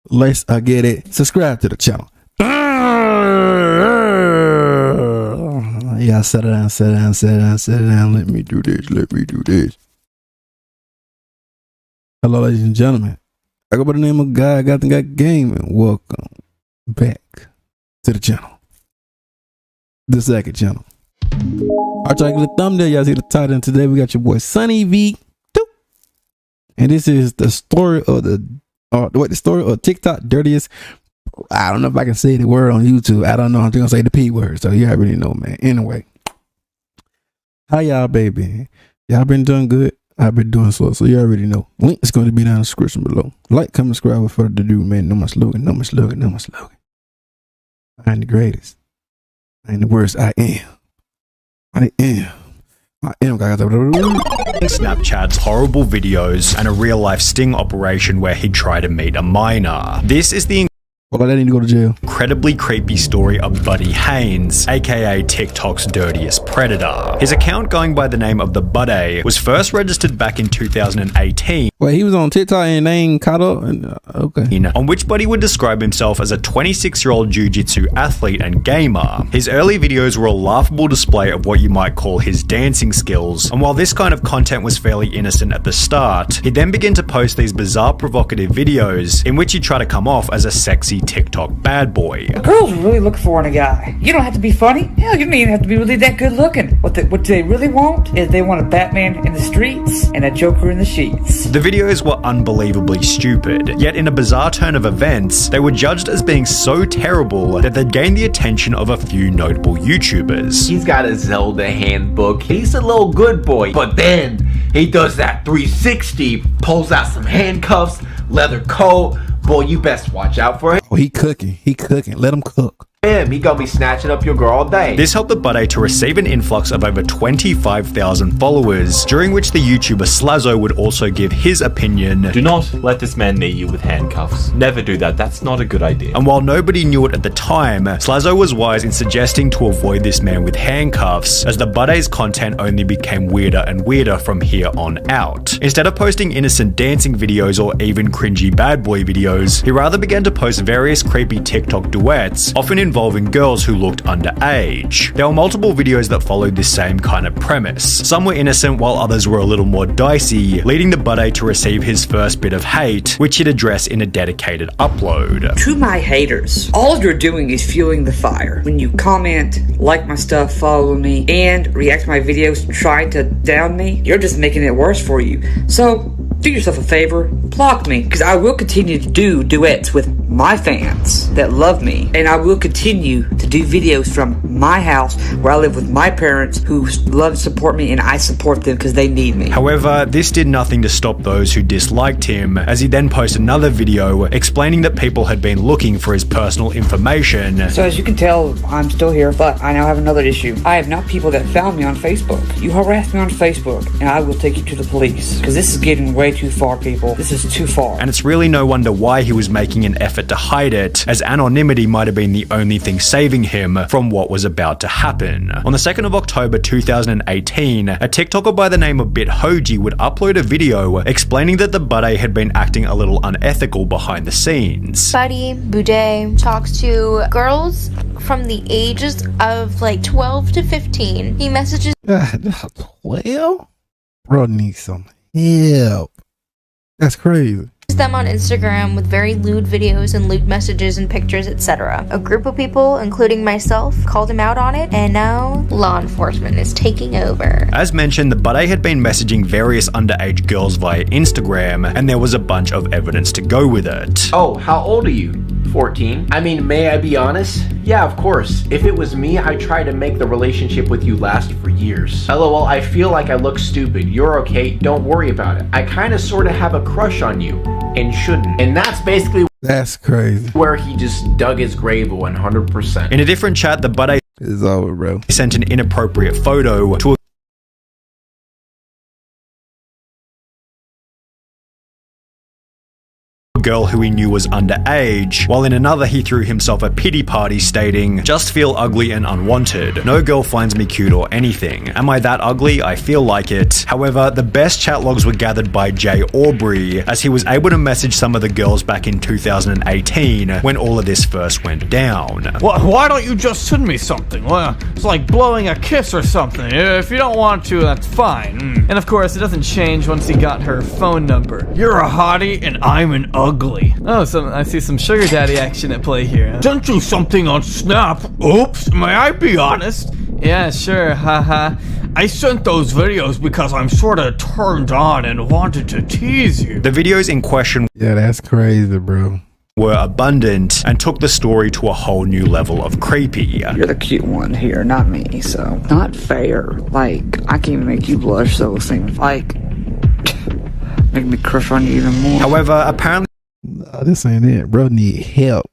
Let's get it. Subscribe to the channel. Yeah, sit down. Let me do this. Hello, ladies and gentlemen. I go by the name of GODGOTHAM Gaming. Welcome back to the channel. The second channel. Alright, y'all, get a thumbnail. Y'all see the title. And today we got your boy Sunny V. And this is the story of the story of TikTok Dirtiest. I don't know if I can say the word on YouTube. I don't know. I'm just gonna say the P word. So you already know, man. Anyway, how y'all baby? Y'all been doing good? I've been doing so you already know. Link is going to be down in the description below. Like, comment, subscribe. Without further ado, man. No more slogan. I ain't the greatest. I ain't the worst. I am. Snapchat's horrible videos and a real-life sting operation where he tried to meet a minor. This is the well, I need to go to jail. Incredibly creepy story of Buddy Haynes, aka TikTok's dirtiest predator. His account, going by the name of the Buddy, was first registered back in 2018. Wait, he was on TikTok and they ain't caught up? Okay. On which Buddy would describe himself as a 26-year-old jiu-jitsu athlete and gamer. His early videos were a laughable display of what you might call his dancing skills, and while this kind of content was fairly innocent at the start, he then began to post these bizarre provocative videos in which he'd try to come off as a sexy TikTok bad boy. Girls really look for in a guy. You don't have to be funny. Hell, you don't even have to be really that good looking. What they really want is they want a Batman in the streets and a Joker in the sheets. The videos were unbelievably stupid, yet in a bizarre turn of events, they were judged as being so terrible that they'd gained the attention of a few notable YouTubers. He's got a Zelda handbook. He's a little good boy, but then he does that 360, pulls out some handcuffs, leather coat. Boy, you best watch out for him. Oh, he cooking. Let him cook. He gonna be snatching up your girl all day. This helped the Buddy to receive an influx of over 25,000 followers, during which the YouTuber Slazzo would also give his opinion. Do not let this man knee you with handcuffs. Never do that. That's not a good idea. And while nobody knew it at the time, Slazzo was wise in suggesting to avoid this man with handcuffs, as the Buddy's content only became weirder and weirder from here on out. Instead of posting innocent dancing videos or even cringy bad boy videos, he rather began to post various creepy TikTok duets, often involving girls who looked underage. There were multiple videos that followed this same kind of premise. Some were innocent while others were a little more dicey, leading the Buddy to receive his first bit of hate, which he'd address in a dedicated upload. To my haters, all you're doing is fueling the fire. When you comment, like my stuff, follow me, and react to my videos trying to down me, you're just making it worse for you. So, do yourself a favor, block me, because I will continue to do duets with my fans that love me, and I will continue to do videos from my house where I live with my parents who love and support me, and I support them because they need me. However, this did nothing to stop those who disliked him, as he then posted another video explaining that people had been looking for his personal information. So as you can tell, I'm still here, but I now have another issue. I have not people that found me on Facebook. You harassed me on Facebook, and I will take you to the police, because this is getting way too far, people. This is too far. And it's really no wonder why he was making an effort to hide it, as anonymity might have been the only thing saving him from what was about to happen. On the 2nd of October 2018, a TikToker by the name of BitHoji would upload a video explaining that the Buddy had been acting a little unethical behind the scenes. Buddy Boudet talks to girls from the ages of like 12 to 15. He messages 12? Bro needs some help. That's crazy. them on Instagram with very lewd videos and lewd messages and pictures, etc. A group of people, including myself, called him out on it, and now law enforcement is taking over. As mentioned, the Buddy had been messaging various underage girls via Instagram, and there was a bunch of evidence to go with it. Oh, how old are you? 14. I mean, may I be honest? Yeah, of course. If it was me, I'd try to make the relationship with you last for years. LOL, I feel like I look stupid. You're okay, don't worry about it. I kinda sorta have a crush on you, and shouldn't. And that's basically crazy. Where he just dug his grave 100%. In a different chat, the Buddy is over, bro. Sent an inappropriate photo to a girl who he knew was underage, while in another he threw himself a pity party stating, "Just feel ugly and unwanted. No girl finds me cute or anything. Am I that ugly? I feel like it." However, the best chat logs were gathered by Jay Aubrey, as he was able to message some of the girls back in 2018 when all of this first went down. Why don't you just send me something? Well, it's like blowing a kiss or something. If you don't want to, that's fine. And of course, it doesn't change once he got her phone number. You're a hottie and I'm an ugly. Oh, so I see some sugar daddy action at play here. Sent you something on Snap. Oops, may I be honest? Yeah, sure, haha. I sent those videos because I'm sorta turned on and wanted to tease you. The videos in question Yeah, that's crazy, bro. were abundant and took the story to a whole new level of creepy. You're the cute one here, not me, so. Not fair. Like, I can't even make you blush, so it seems like. Make me crush on you even more. However, apparently Nah, this ain't it, bro. Need help.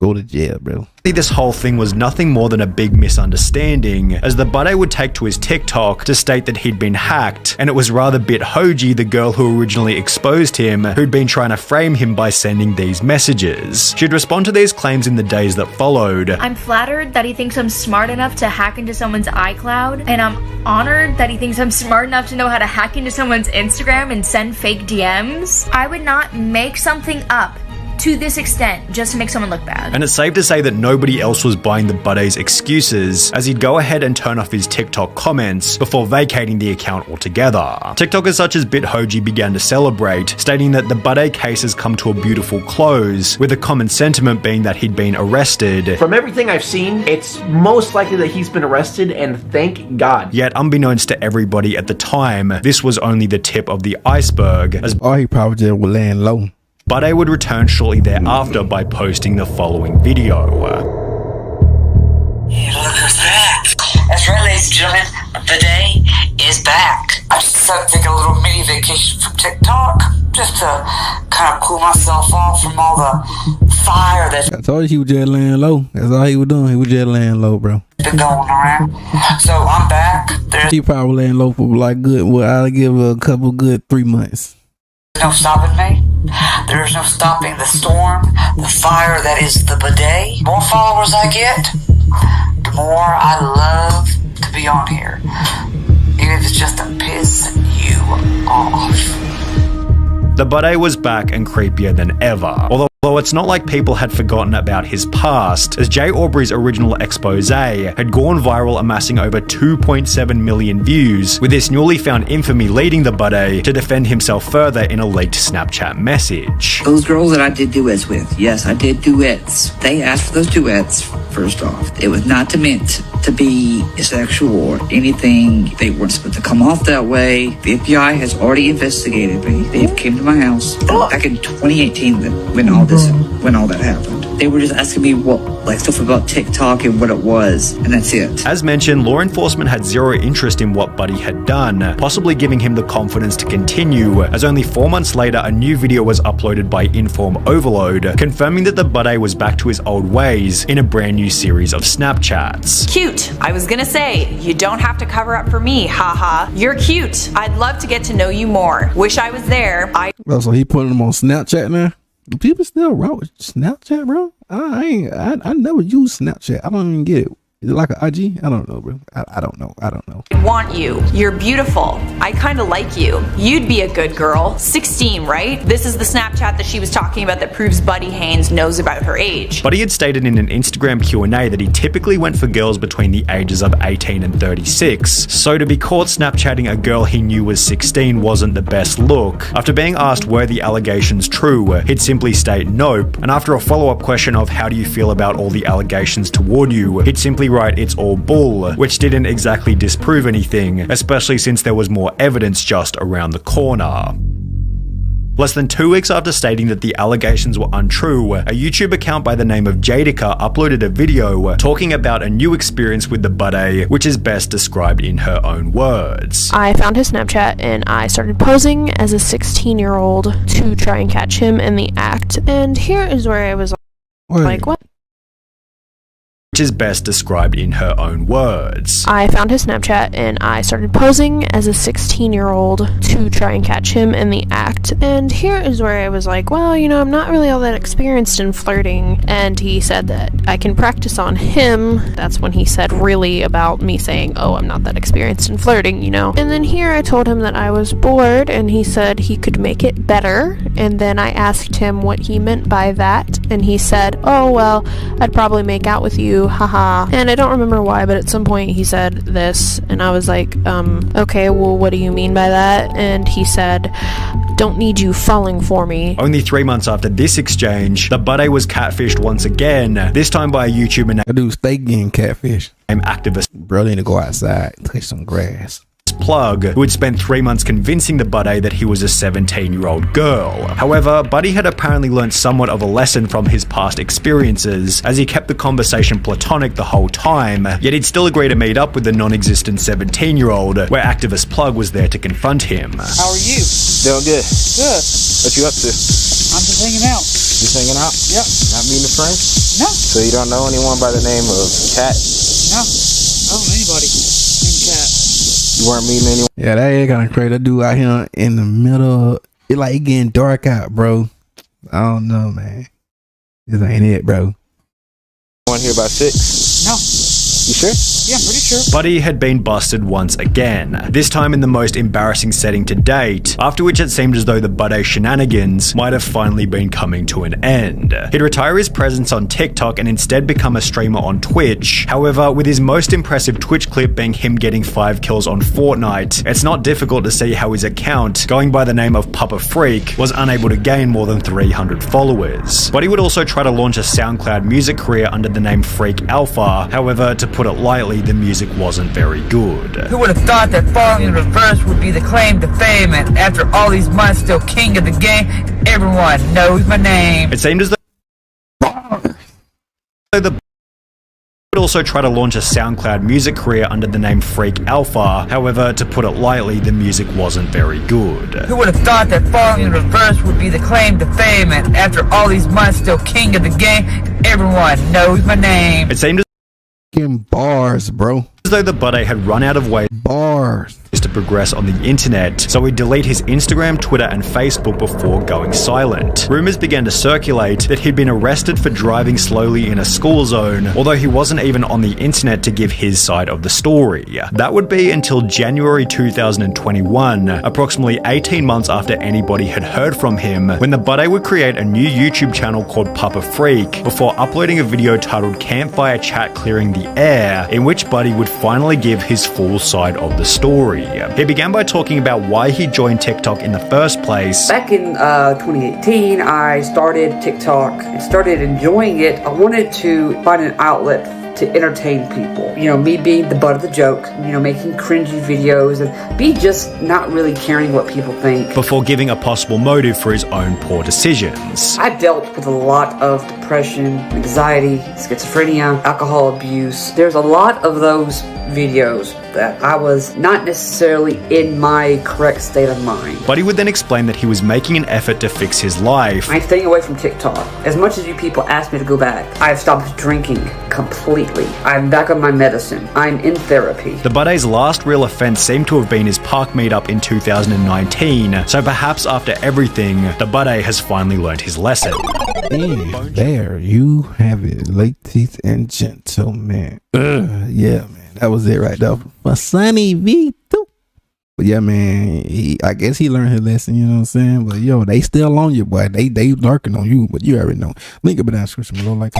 Go to jail, bro. this whole thing was nothing more than a big misunderstanding, as the buddy would take to his TikTok to state that he'd been hacked, and it was rather Bithoji, the girl who originally exposed him, who'd been trying to frame him by sending these messages. She'd respond to these claims in the days that followed. I'm flattered that he thinks I'm smart enough to hack into someone's iCloud, and I'm honored that he thinks I'm smart enough to know how to hack into someone's Instagram and send fake DMs. I would not make something up to this extent just to make someone look bad. And it's safe to say that nobody else was buying the buddy's excuses, as he'd go ahead and turn off his TikTok comments before vacating the account altogether. TikTokers such as Bithoji began to celebrate, stating that the buddy case has come to a beautiful close, with the common sentiment being that he'd been arrested. From everything I've seen, it's most likely that he's been arrested, and thank God. Yet, unbeknownst to everybody at the time, this was only the tip of the iceberg, as Oh, he probably just was laying low. Buddy would return shortly thereafter by posting the following video. Hey, look who's back. That's right, ladies and gentlemen. The day is back. I just decided to take a little mini vacation from TikTok just to kind of cool myself off from all the fire that's I told you he was just laying low. That's all he was doing. He was just laying low, bro. been going around. So I'm back. There's He probably laying low for like good. Well, I'll give a couple good 3 months. no stopping me. There's no stopping the storm, the fire that is the bidet. The more followers I get, the more I love to be on here. Even if it's just to piss you off. The buddy was back and creepier than ever. Although it's not like people had forgotten about his past, as Jay Aubrey's original expose had gone viral, amassing over 2.7 million views, with this newly found infamy leading the buddy to defend himself further in a leaked Snapchat message. Those girls that I did duets with, yes, I did duets. They asked for those duets, first off. It was not meant to be sexual or anything. They weren't supposed to come off that way. The FBI has already investigated me. They came to my house back in 2018 when all that happened. They were just asking me stuff about TikTok and what it was, and that's it. As mentioned, law enforcement had zero interest in what Buddy had done, possibly giving him the confidence to continue, as only 4 months later a new video was uploaded by Inform Overload, confirming that the Buddy was back to his old ways in a brand new series of Snapchats. Cute. I was gonna say, you don't have to cover up for me, haha. You're cute. I'd love to get to know you more. Wish I was there. Oh, so he putting them on Snapchat now? Do people still rock with Snapchat, bro? I never use Snapchat. I don't even get it. Is it like an IG? I don't know, bro. I don't know. I want you. You're beautiful. I kind of like you. You'd be a good girl. 16, right? This is the Snapchat that she was talking about that proves Buddy Haynes knows about her age. Buddy had stated in an Instagram Q&A that he typically went for girls between the ages of 18 and 36, so to be caught Snapchatting a girl he knew was 16 wasn't the best look. After being asked were the allegations true, he'd simply state nope, and after a follow-up question of how do you feel about all the allegations toward you, he'd simply write it's all bull, which didn't exactly disprove anything, especially since there was more evidence just around the corner. Less than 2 weeks after stating that the allegations were untrue, a YouTube account by the name of Jadica uploaded a video talking about a new experience with the buddy, which is best described in her own words. I found his Snapchat and I started posing as a 16-year-old to try and catch him in the act, and here is where I was like, what? which is best described in her own words. I found his Snapchat and I started posing as a 16-year-old to try and catch him in the act. And here is where I was like, well, you know, I'm not really all that experienced in flirting. And he said that I can practice on him. That's when he said really about me saying, oh, I'm not that experienced in flirting, you know. And then here I told him that I was bored and he said he could make it better. And then I asked him what he meant by that. And he said, oh, well, I'd probably make out with you, haha. And I don't remember why, but at some point he said this, and I was like, okay, well, what do you mean by that? And he said, don't need you falling for me. Only 3 months after this exchange, the buddy was catfished once again, this time by a YouTuber That dude stay getting catfish. named Activist Bro, they need to go outside, touch some grass. Plug, who had spent 3 months convincing the buddy that he was a 17-year-old girl. However, Buddy had apparently learned somewhat of a lesson from his past experiences, as he kept the conversation platonic the whole time, yet he'd still agree to meet up with the non-existent 17-year-old, where Activist Plug was there to confront him. How are you? Doing good. Good. What you up to? I'm just hanging out. Just hanging out? Yep. Not meeting a friend? No. So you don't know anyone by the name of Cat? No. I don't know anybody named Cat. You weren't meeting anyone? Yeah, that is kind of crazy. That dude out here in the middle, it like getting dark out, bro. I don't know, man. This ain't it, bro. One here by 6? No. You sure? Yeah, I'm pretty sure. Buddy had been busted once again, this time in the most embarrassing setting to date, after which it seemed as though the Buddy shenanigans might have finally been coming to an end. He'd retire his presence on TikTok and instead become a streamer on Twitch. However, with his most impressive Twitch clip being him getting 5 kills on Fortnite, it's not difficult to see how his account, going by the name of Papa Freak, was unable to gain more than 300 followers. Buddy would also try to launch a SoundCloud music career under the name Freak Alpha. However, to put it lightly, the music wasn't very good. Who would have thought that falling in reverse would be the claim to fame, and after all these months still king of the game, everyone knows my name. It seemed as though the would also try to launch a SoundCloud music career under the name Freak Alpha. However, to put it lightly, the music wasn't very good. Who would have thought that falling in reverse would be the claim to fame, and after all these months still king of the game, everyone knows my name. It seemed Getting bars, bro. as though the buddy had run out of ways Bars. to progress on the internet, so he'd delete his Instagram, Twitter, and Facebook before going silent. Rumors began to circulate that he'd been arrested for driving slowly in a school zone, although he wasn't even on the internet to give his side of the story. That would be until January 2021, approximately 18 months after anybody had heard from him, when the buddy would create a new YouTube channel called Papa Freak, before uploading a video titled Campfire Chat Clearing the Air, in which Buddy would finally give his full side of the story. He began by talking about why he joined TikTok in the first place. Back in 2018, I started TikTok and started enjoying it. I wanted to find an outlet to entertain people. You know, me being the butt of the joke, you know, making cringy videos and be just not really caring what people think. Before giving a possible motive for his own poor decisions. I dealt with a lot of depression, anxiety, schizophrenia, alcohol abuse. There's a lot of those videos that I was not necessarily in my correct state of mind. Buddy would then explain that he was making an effort to fix his life. I'm staying away from TikTok. As much as you people ask me to go back, I've stopped drinking completely. I'm back on my medicine. I'm in therapy. The buddy's last real offense seemed to have been his park meetup in 2019, so perhaps after everything, the buddy has finally learned his lesson. And there you have it, ladies and gentlemen. Yeah, man. That was it right there for Sunny V2. But yeah, man, I guess he learned his lesson, you know what I'm saying? But yo, they still on you, boy. They lurking on you, but you already know. Link up in the description below, like